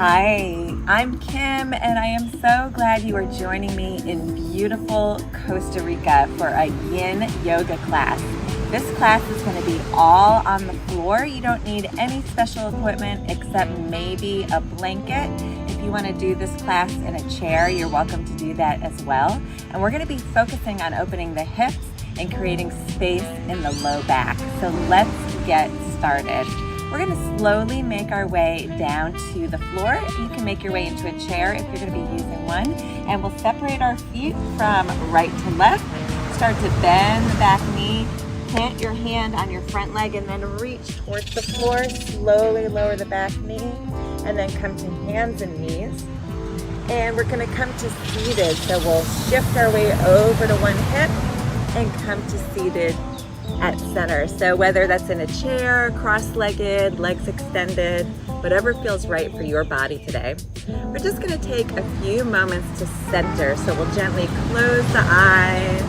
Hi, I'm Kim, and I am so glad you are joining me in beautiful Costa Rica for a yin yoga class. This class is going to be all on the floor. You don't need any special equipment except maybe a blanket. If you want to do this class in a chair, you're welcome to do that as well. And we're going to be focusing on opening the hips and creating space in the low back. So let's get started. We're going to slowly make our way down to the floor. You can make your way into a chair if you're going to be using one. And we'll separate our feet from right to left. Start to bend the back knee. Plant your hand on your front leg and then reach towards the floor. Slowly lower the back knee and then come to hands and knees. And we're going to come to seated. So we'll shift our way over to one hip and come to seated at center. So whether that's in a chair, cross-legged, legs extended, whatever feels right for your body today. We're just going to take a few moments to center. So we'll gently close the eyes,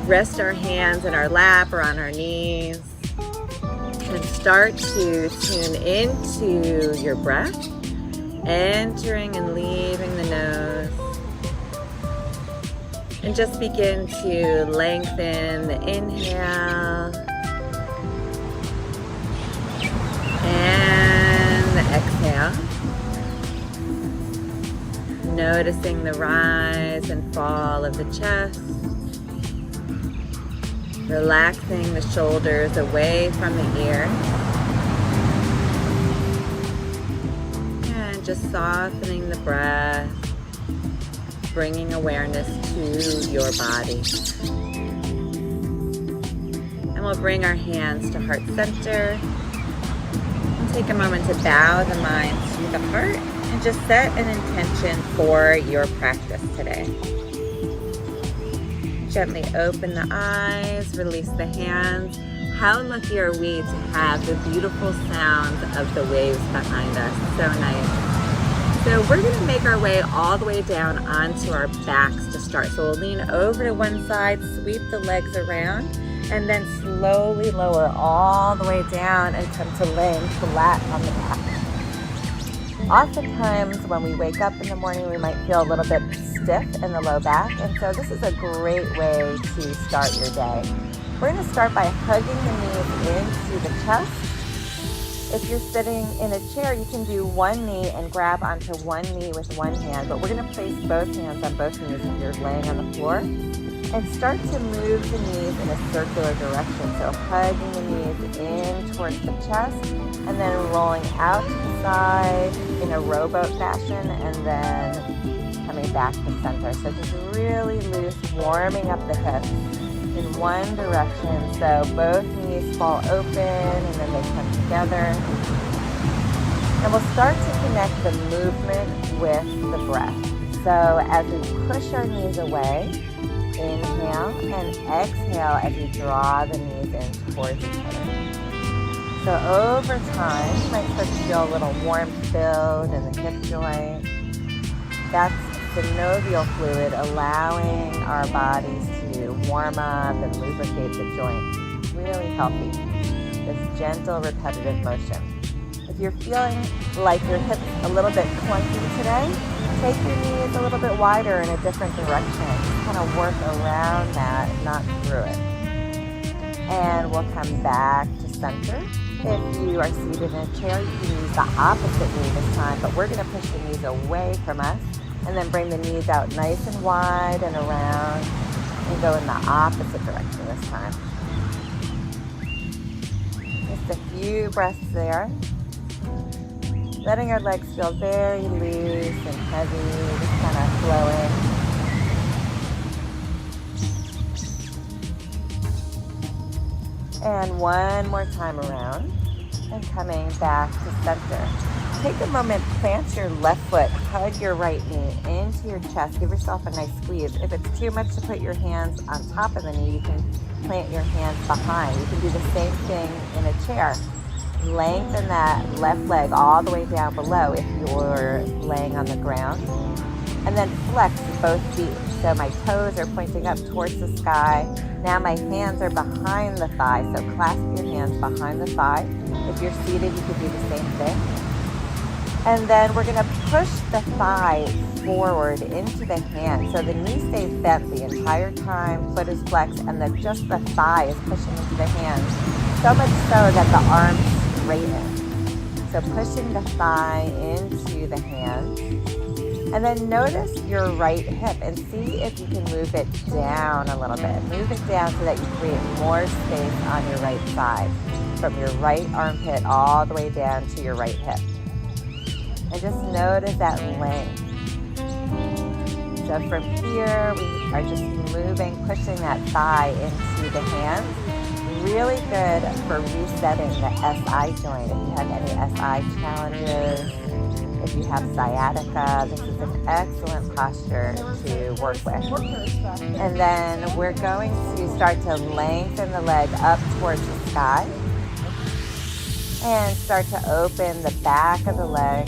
rest our hands in our lap or on our knees, and start to tune into your breath, entering and leaving the nose. And just begin to lengthen the inhale and the exhale. Noticing the rise and fall of the chest. Relaxing the shoulders away from the ears. And just softening the breath. Bringing awareness to your body. And we'll bring our hands to heart center. And take a moment to bow the mind to the heart and just set an intention for your practice today. Gently open the eyes, release the hands. How lucky are we to have the beautiful sounds of the waves behind us. So nice. So we're going to make our way all the way down onto our backs to start. So we'll lean over to one side, sweep the legs around, and then slowly lower all the way down and come to laying flat on the back. Oftentimes when we wake up in the morning, we might feel a little bit stiff in the low back, and so this is a great way to start your day. We're going to start by hugging the knees into the chest. If you're sitting in a chair, you can do one knee and grab onto one knee with one hand, but we're going to place both hands on both knees if you're laying on the floor. And start to move the knees in a circular direction. So hugging the knees in towards the chest and then rolling out to the side in a rowboat fashion and then coming back to center. So just really loose, warming up the hips in one direction, so both knees fall open and then they come together. And we'll start to connect the movement with the breath. So as we push our knees away, inhale and exhale as we draw the knees in towards each other. So over time, you might start to feel a little warmth build in the hip joint. That's synovial fluid allowing our bodies to warm up and lubricate the joint. Really healthy. This gentle, repetitive motion. If you're feeling like your hips a little bit clunky today, take your knees a little bit wider in a different direction. Just kind of work around that, not through it. And we'll come back to center. If you are seated in a chair, you can use the opposite knee this time, but we're going to push the knees away from us and then bring the knees out nice and wide and around and go in the opposite direction this time. Just a few breaths there. Letting our legs feel very loose and heavy, just kind of flowing. And one more time around and coming back to center. Take a moment, plant your left foot, hug your right knee into your chest. Give yourself a nice squeeze. If it's too much to put your hands on top of the knee, you can plant your hands behind. You can do the same thing in a chair. Lengthen that left leg all the way down below if you're laying on the ground. And then flex both feet. So my toes are pointing up towards the sky. Now my hands are behind the thigh. So clasp your hands behind the thigh. If you're seated, you could do the same thing. And then we're going to push the thigh forward into the hand. So the knee stays bent the entire time, foot is flexed, and then just the thigh is pushing into the hands. So much so that the arms straighten. So pushing the thigh into the hands. And then notice your right hip and see if you can move it down a little bit. Move it down so that you create more space on your right side. From your right armpit all the way down to your right hip. And just notice that length. So from here, we are just moving, pushing that thigh into the hands. Really good for resetting the SI joint. If you have any SI challenges, if you have sciatica, this is an excellent posture to work with. And then we're going to start to lengthen the leg up towards the sky. And start to open the back of the leg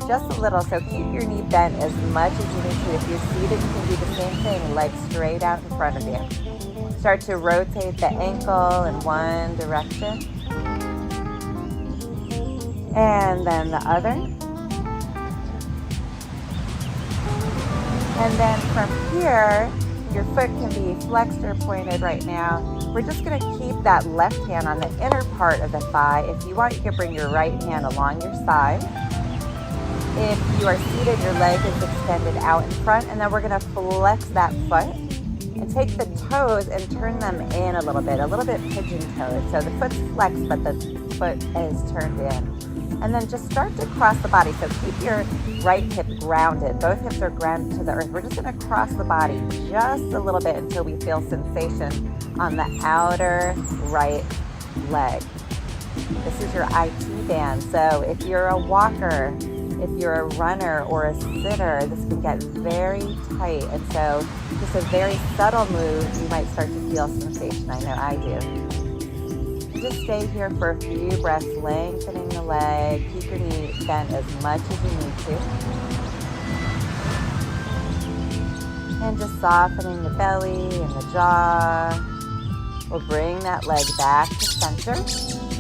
just a little. So keep your knee bent as much as you need to. If you're seated, you can do the same thing, legs straight out in front of you. Start to rotate the ankle in one direction. And then the other. And then from here, your foot can be flexed or pointed right now. We're just going to keep that left hand on the inner part of the thigh. If you want, you can bring your right hand along your side. If you are seated, your leg is extended out in front, and then we're going to flex that foot and take the toes and turn them in a little bit pigeon-toed. So the foot's flexed, but the foot is turned in. And then just start to cross the body. So keep your right hip grounded. Both hips are grounded to the earth. We're just going to cross the body just a little bit until we feel sensation on the outer right leg. This is your IT band. So if you're a walker, if you're a runner or a sitter, this can get very tight. And so just a very subtle move, you might start to feel sensation. I know I do. Just stay here for a few breaths, lengthening the leg. Keep your knee bent as much as you need to. And just softening the belly and the jaw. We'll bring that leg back to center.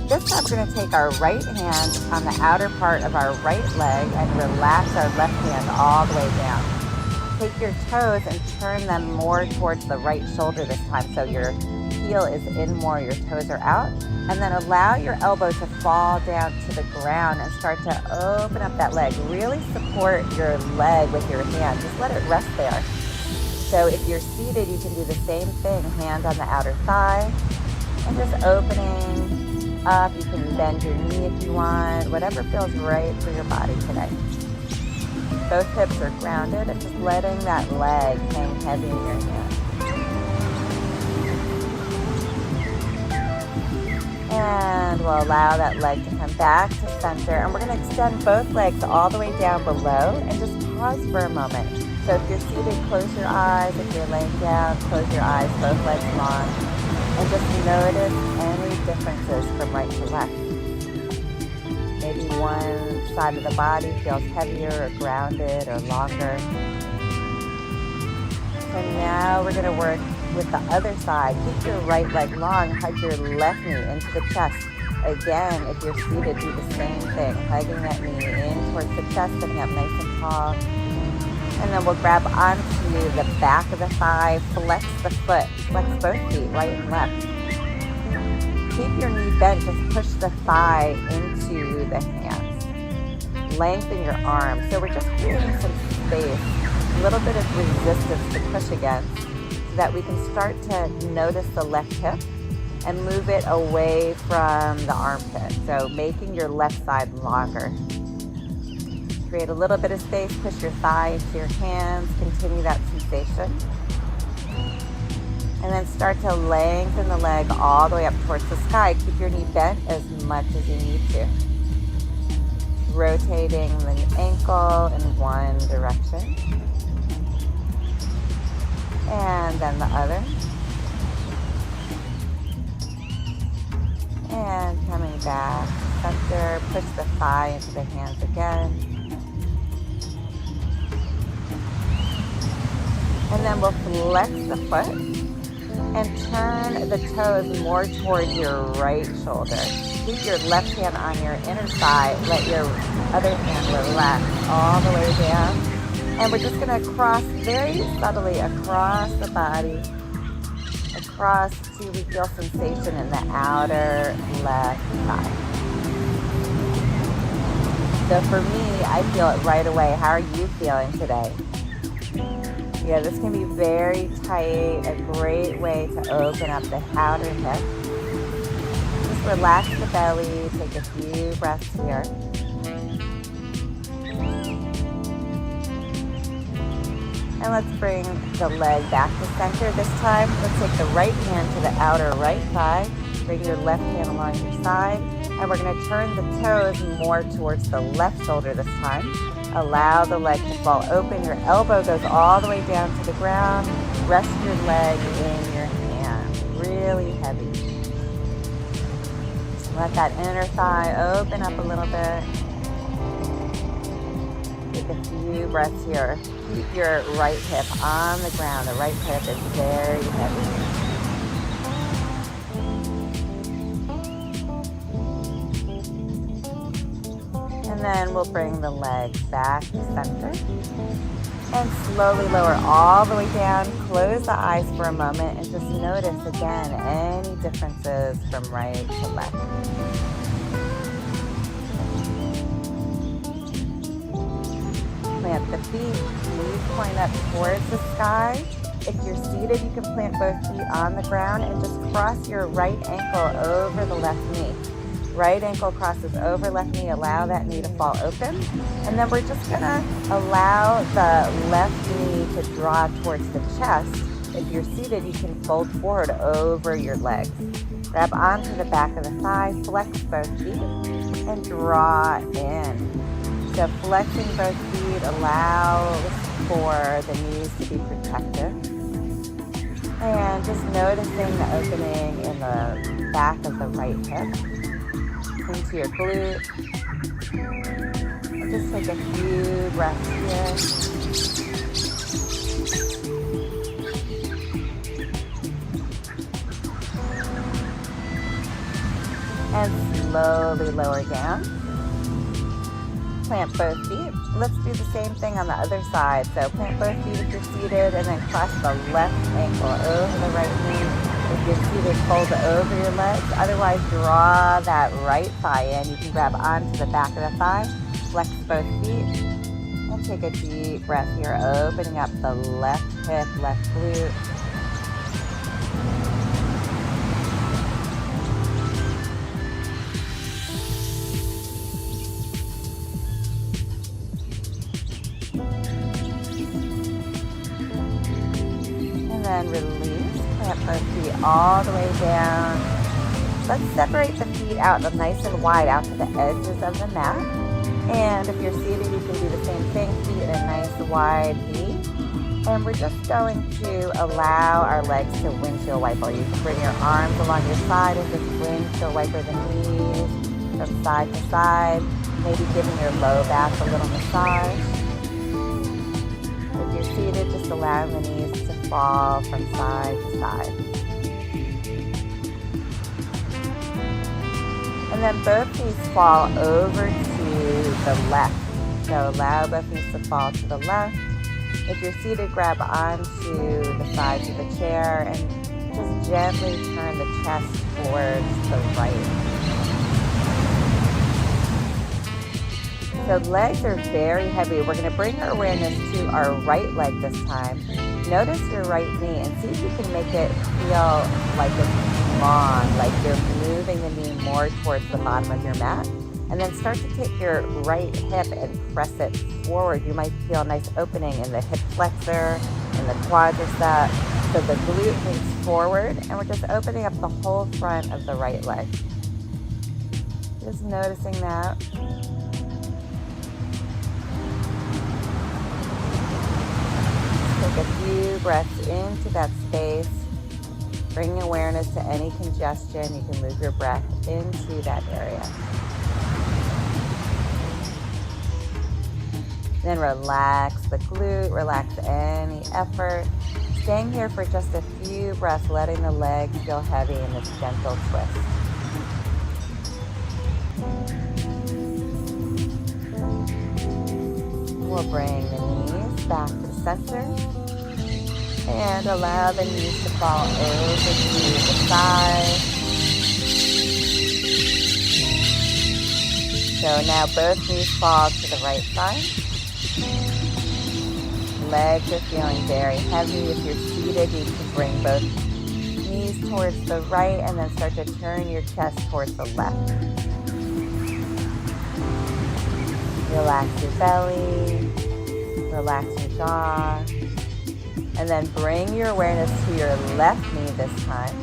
This time we're going to take our right hand on the outer part of our right leg and relax our left hand all the way down. Take your toes and turn them more towards the right shoulder this time. So your heel is in more, your toes are out. And then allow your elbow to fall down to the ground and start to open up that leg. Really support your leg with your hand. Just let it rest there. So if you're seated, you can do the same thing. Hand on the outer thigh. And just opening up. You can bend your knee if you want. Whatever feels right for your body today. Both hips are grounded and just letting that leg hang heavy in your hand. And we'll allow that leg to come back to center. And we're going to extend both legs all the way down below and just pause for a moment. So if you're seated, close your eyes. If you're laying down, close your eyes, both legs long. And just notice any differences from right to left. Maybe one side of the body feels heavier or grounded or longer. So now we're going to work with the other side. Keep your right leg long, hug your left knee into the chest. Again, if you're seated, do the same thing, hugging that knee in towards the chest, sitting up nice and tall. And then we'll grab onto the back of the thigh, flex the foot, flex both feet, right and left. Keep your knee bent, just push the thigh into the hands. Lengthen your arms. So we're just creating some space, a little bit of resistance to push against, so that we can start to notice the left hip and move it away from the armpit. So making your left side longer. Create a little bit of space, push your thigh into your hands, continue that sensation. And then start to lengthen the leg all the way up towards the sky. Keep your knee bent as much as you need to. Rotating the ankle in one direction. And then the other. And coming back, center, push the thigh into the hands again. And then we'll flex the foot and turn the toes more towards your right shoulder. keep your left hand on your inner thigh. Let your other hand relax all the way down. And we're just going to cross very subtly across the body, across till we feel sensation in the outer left thigh. So for me, I feel it right away. How are you feeling today? Yeah, this can be very tight, a great way to open up the outer hip. Just relax the belly, take a few breaths here. And let's bring the leg back to center. This time, let's take the right hand to the outer right thigh. Bring your left hand along your side. And we're going to turn the toes more towards the left shoulder this time. Allow the leg to fall open. Your elbow goes all the way down to the ground. Rest your leg in your hand. Really heavy. Let that inner thigh open up a little bit. Take a few breaths here. Keep your right hip on the ground. The right hip is very heavy. And then we'll bring the legs back to center. And slowly lower all the way down. Close the eyes for a moment and just notice again any differences from right to left. Plant the feet, knees point up towards the sky. If you're seated, you can plant both feet on the ground and just cross your right ankle over the left knee. Right ankle crosses over left knee, allow that knee to fall open. And then we're just gonna allow the left knee to draw towards the chest. If you're seated, you can fold forward over your legs. Grab onto the back of the thigh, flex both feet, and draw in. So flexing both feet allows for the knees to be protected. And just noticing the opening in the back of the right hip into your glute. And just take a few breaths here. And slowly lower down. Plant both feet. Let's do the same thing on the other side. So plant both feet if you're seated, and then cross the left ankle over the right knee. If you're seated, fold over your legs. Otherwise, draw that right thigh in. You can grab onto the back of the thigh, flex both feet, and take a deep breath here, opening up the left hip, left glute. And then release. Plant both feet all the way down. Let's separate the feet out nice and wide out to the edges of the mat. And if you're seated, you can do the same thing. Feet in a nice wide V. And we're just going to allow our legs to windshield wiper. You can bring your arms along your side and just windshield wiper the knees from side to side. Maybe giving your low back a little massage. If you're seated, just allowing the knees to fall from side to side. And then both knees fall over to the left. So allow both knees to fall to the left. If you're seated, grab onto the sides of the chair and just gently turn the chest towards the right. So legs are very heavy. We're going to bring our awareness to our right leg this time. Notice your right knee and see if you can make it feel like it's long, like you're moving the knee more towards the bottom of your mat. And then start to take your right hip and press it forward. You might feel a nice opening in the hip flexor, in the quadricep. So the glute moves forward, and we're just opening up the whole front of the right leg. Just noticing that. Take a few breaths into that space. Bring awareness to any congestion. You can move your breath into that area. Then relax the glute, relax any effort. Staying here for just a few breaths, letting the legs feel heavy in this gentle twist. We'll bring the knees back to the center and allow the knees to fall over to the side. So now both knees fall to the right side. Legs are feeling very heavy. If you're seated, you can bring both knees towards the right and then start to turn your chest towards the left. Relax your belly, relax your jaw, and then bring your awareness to your left knee this time.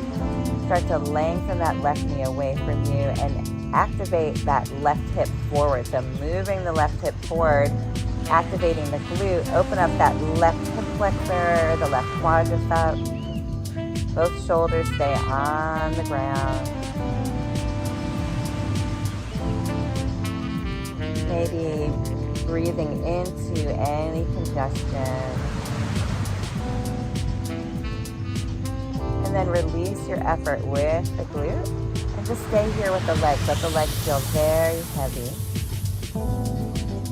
Start to lengthen that left knee away from you and activate that left hip forward. So moving the left hip forward, activating the glute, open up that left hip flexor, the left quadricep. Both shoulders stay on the ground. Maybe breathing into any congestion. And then release your effort with the glute. And just stay here with the legs. Let the legs feel very heavy.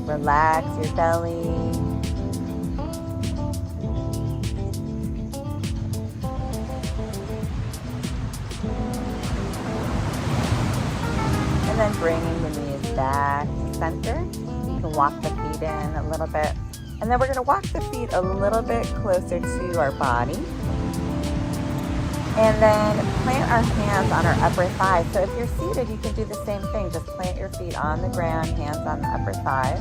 Relax your belly. And then bringing the knees back to center. You can walk the feet in a little bit. And then we're going to walk the feet a little bit closer to our body. And then plant our hands on our upper thighs. So if you're seated, you can do the same thing. Just plant your feet on the ground, hands on the upper thighs,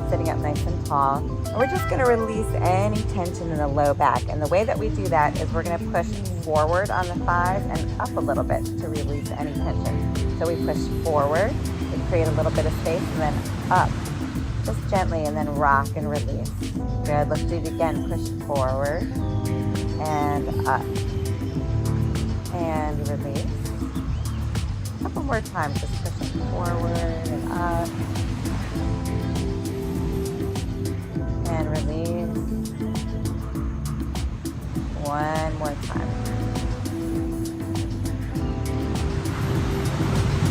sitting up nice and tall. And we're just going to release any tension in the low back. And the way that we do that is we're going to push forward on the thighs and up a little bit to release any tension. So we push forward, we create a little bit of space, and then up, just gently, and then rock and release. Good, let's do it again. Push forward and up. And release. A couple more times, just pushing forward and up. And release. One more time.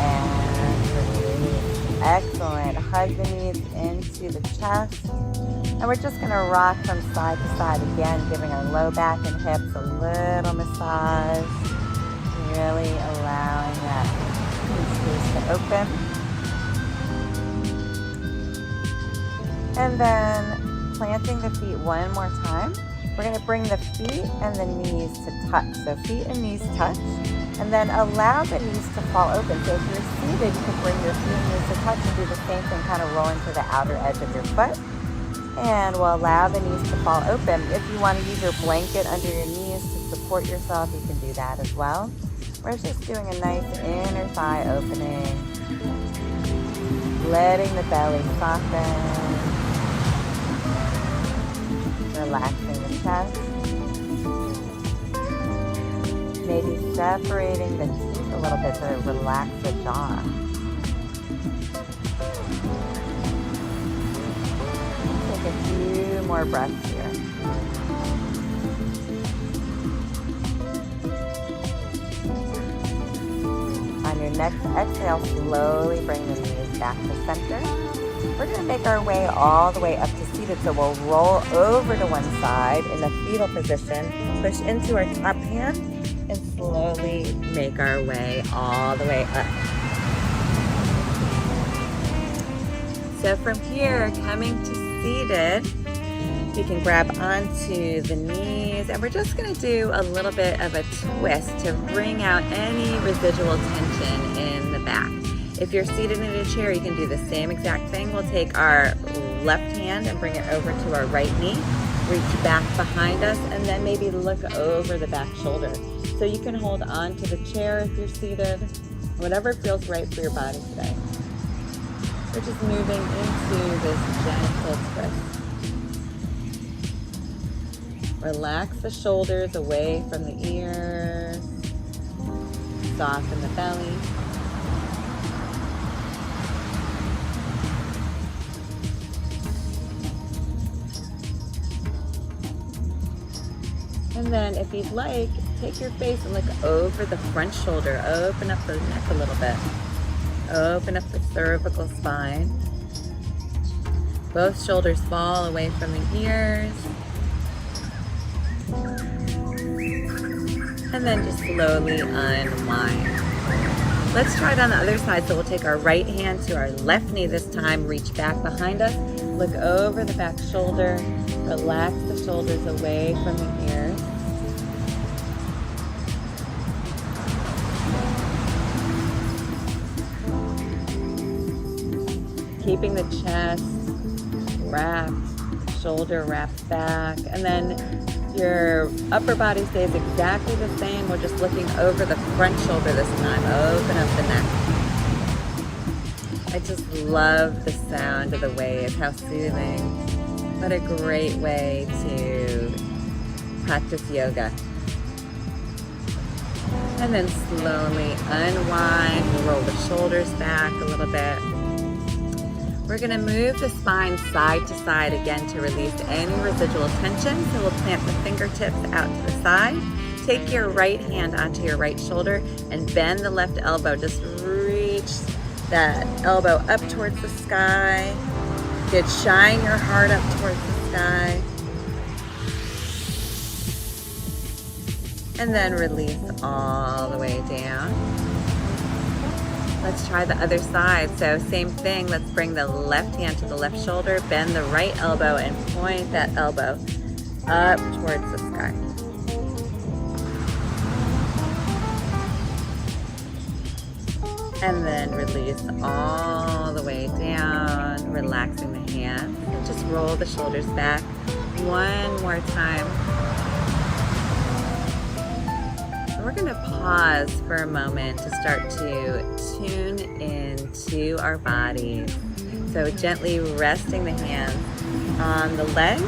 And release. Excellent. Hug the knees into the chest. And we're just going to rock from side to side again, giving our low back and hips a little massage. Really allowing that space to open. And then planting the feet one more time. We're going to bring the feet and the knees to touch. So feet and knees touch. And then allow the knees to fall open. So if you're seated, you can bring your feet and knees to touch and do the same thing, kind of rolling to the outer edge of your foot. And we'll allow the knees to fall open. If you want to use your blanket under your knees to support yourself, you can do that as well. We're just doing a nice inner thigh opening, letting the belly soften, relaxing the chest, maybe separating the teeth a little bit to relax the jaw. Take a few more breaths here. On your next exhale, slowly bring the knees back to center. We're going to make our way all the way up to seated. So we'll roll over to one side in the fetal position, push into our top hand, and slowly make our way all the way up. So from here, coming to seated, you can grab onto the knees, and we're just going to do a little bit of a twist to bring out any residual tension in the back. If you're seated in a chair, you can do the same exact thing. We'll take our left hand and bring it over to our right knee, reach back behind us, and then maybe look over the back shoulder. So you can hold on to the chair if you're seated, whatever feels right for your body today. We're just moving into this gentle twist. Relax the shoulders away from the ears. Soften the belly. And then if you'd like, take your face and look over the front shoulder. Open up the neck a little bit. Open up the cervical spine. Both shoulders fall away from the ears. And then just slowly unwind. Let's try it on the other side. So we'll take our right hand to our left knee this time, reach back behind us, look over the back shoulder, relax the shoulders away from the ears. Keeping the chest wrapped, shoulder wrapped back, and then your upper body stays exactly the same. We're just looking over the front shoulder this time. Open up the neck. I just love the sound of the waves, how soothing. What a great way to practice yoga. And then slowly unwind, roll the shoulders back a little bit. We're going to move the spine side to side again to release any residual tension. So we'll plant the fingertips out to the side. Take your right hand onto your right shoulder and bend the left elbow. Just reach that elbow up towards the sky. Good, shine your heart up towards the sky. And then release all the way down. Let's try the other side. So same thing, let's bring the left hand to the left shoulder, bend the right elbow and point that elbow up towards the sky. And then release all the way down, relaxing the hands. And just roll the shoulders back one more time. We're going to pause for a moment to start to tune into our bodies. So gently resting the hands on the legs,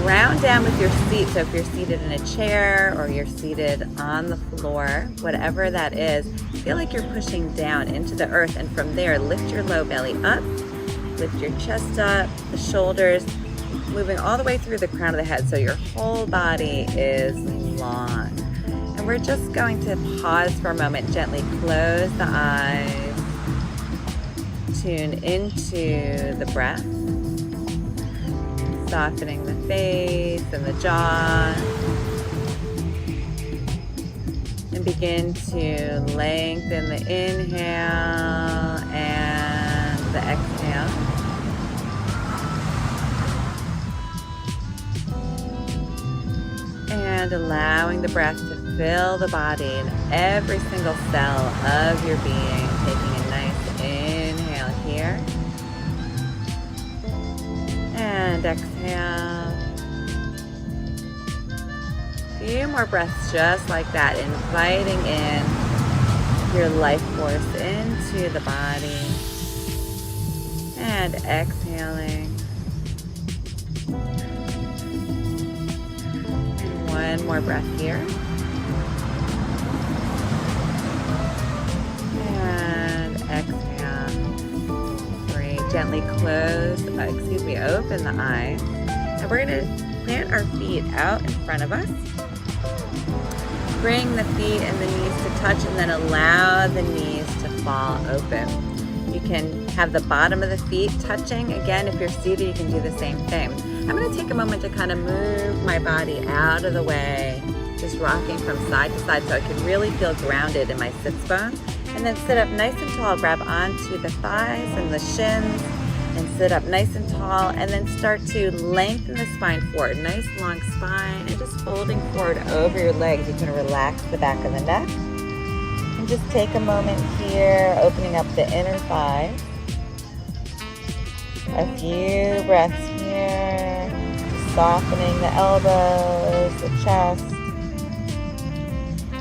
ground down with your feet. So if you're seated in a chair or you're seated on the floor, whatever that is, feel like you're pushing down into the earth, and from there lift your low belly up, lift your chest up, the shoulders, moving all the way through the crown of the head so your whole body is long. We're just going to pause for a moment, gently close the eyes, tune into the breath, softening the face and the jaw, and begin to lengthen the inhale and the exhale. And allowing the breath to fill the body and every single cell of your being. Taking a nice inhale here. And exhale. A few more breaths just like that, inviting in your life force into the body. And exhaling. And one more breath here. Exhale. Great. Gently open the eyes. And we're going to plant our feet out in front of us. Bring the feet and the knees to touch, and then allow the knees to fall open. You can have the bottom of the feet touching. Again, if you're seated, you can do the same thing. I'm going to take a moment to kind of move my body out of the way, just rocking from side to side so I can really feel grounded in my sits bone. And then sit up nice and tall, grab onto the thighs and the shins, and sit up nice and tall, and then start to lengthen the spine forward. Nice long spine, and just folding forward over your legs. You can relax the back of the neck. And just take a moment here, opening up the inner thighs. A few breaths here, softening the elbows, the chest.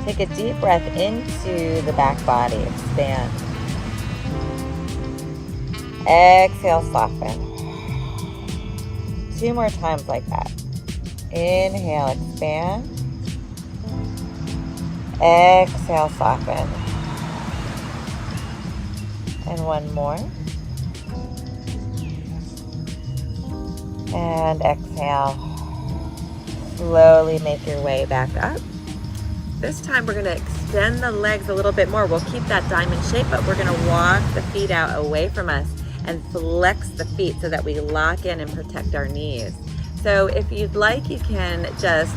Take a deep breath into the back body, expand. Exhale, soften. 2 more times like that. Inhale, expand. Exhale, soften. And one more. And exhale. Slowly make your way back up. this time we're gonna extend the legs a little bit more. We'll keep that diamond shape, but we're gonna walk the feet out away from us and flex the feet so that we lock in and protect our knees. So if you'd like, you can just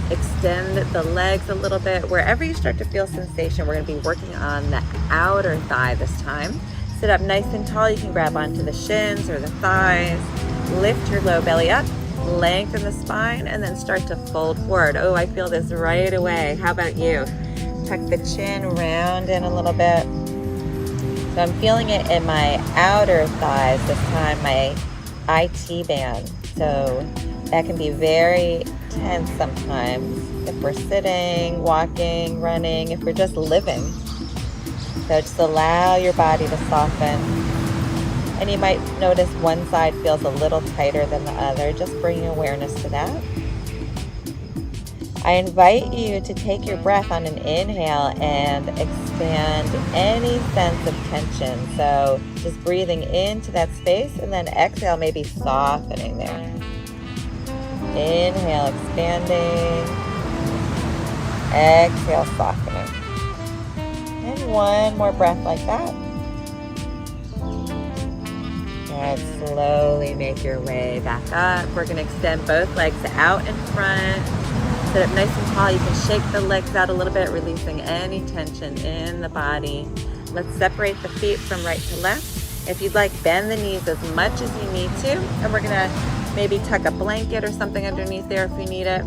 extend the legs a little bit. Wherever you start to feel sensation, we're gonna be working on the outer thigh this time. Sit up nice and tall. You can grab onto the shins or the thighs. Lift your low belly up, lengthen the spine, and then start to fold forward. Oh, I feel this right away. How about you? Tuck the chin, round in a little bit. So I'm feeling it in my outer thighs this time, my IT band. So that can be very tense sometimes if we're sitting, walking, running, if we're just living. So just allow your body to soften. And you might notice one side feels a little tighter than the other. Just bring awareness to that. I invite you to take your breath on an inhale and expand any sense of tension. So just breathing into that space, and then exhale, maybe softening there. Inhale, expanding. Exhale, softening. And one more breath like that. And slowly make your way back up. We're going to extend both legs out in front. Sit up nice and tall. You can shake the legs out a little bit, releasing any tension in the body. Let's separate the feet from right to left. If you'd like, bend the knees as much as you need to. And we're going to maybe tuck a blanket or something underneath there if you need it.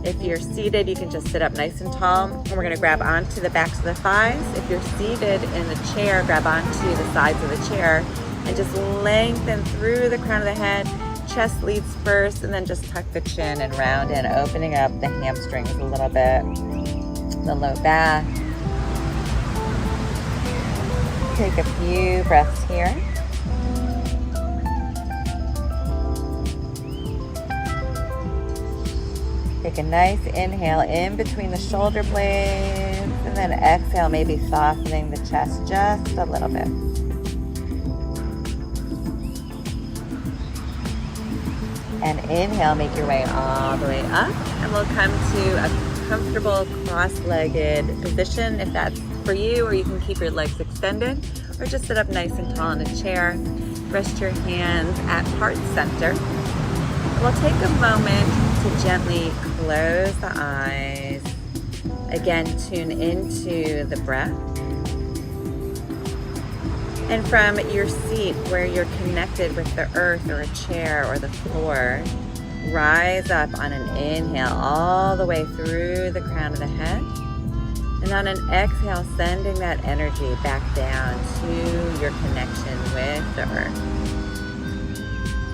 If you're seated, you can just sit up nice and tall. And we're going to grab onto the backs of the thighs. If you're seated in the chair, grab onto the sides of the chair. And just lengthen through the crown of the head. Chest leads first, and then just tuck the chin and round in, opening up the hamstrings a little bit. The low back. Take a few breaths here. Take a nice inhale in between the shoulder blades, and then exhale, maybe softening the chest just a little bit. And inhale, make your way all the way up, and we'll come to a comfortable cross-legged position if that's for you, or you can keep your legs extended, or just sit up nice and tall in a chair. Rest your hands at heart center. We'll take a moment to gently close the eyes. Again, tune into the breath. And from your seat where you're connected with the earth or a chair or the floor, rise up on an inhale all the way through the crown of the head. And on an exhale, sending that energy back down to your connection with the earth.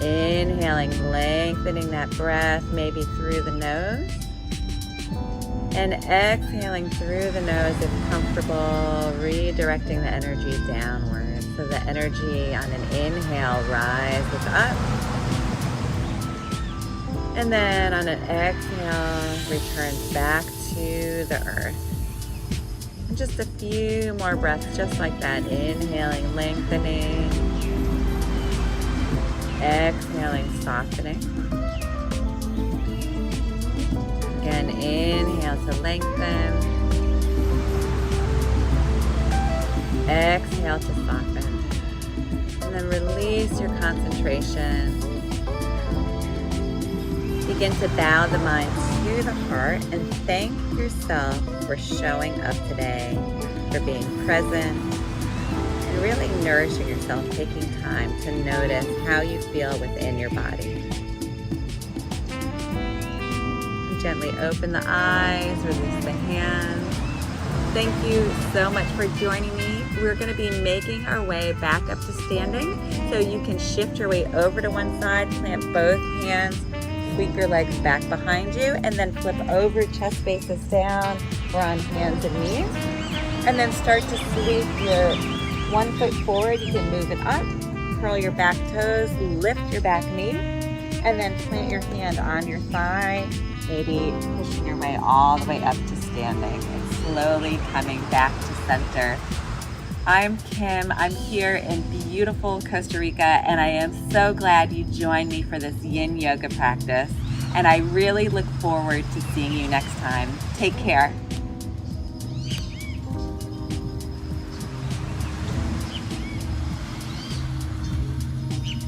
Inhaling, lengthening that breath, maybe through the nose. And exhaling through the nose if comfortable, redirecting the energy downward. So the energy on an inhale rises up. And then on an exhale, returns back to the earth. And just a few more breaths just like that. Inhaling, lengthening. Exhaling, softening. Again, inhale to lengthen. Exhale to soften. And then release your concentration. Begin to bow the mind to the heart and thank yourself for showing up today, for being present, and really nourishing yourself, taking time to notice how you feel within your body. Gently open the eyes, release the hands. Thank you so much for joining me. We're going to be making our way back up to standing. So you can shift your way over to one side, plant both hands, sweep your legs back behind you, and then flip over, chest faces down. We're on hands and knees. And then start to sweep your 1 foot forward. You can move it up, curl your back toes, lift your back knee, and then plant your hand on your thigh, maybe pushing your way all the way up to standing and slowly coming back to center. I'm Kim. I'm here in beautiful Costa Rica, and I am so glad you joined me for this yin yoga practice. And I really look forward to seeing you next time. Take care.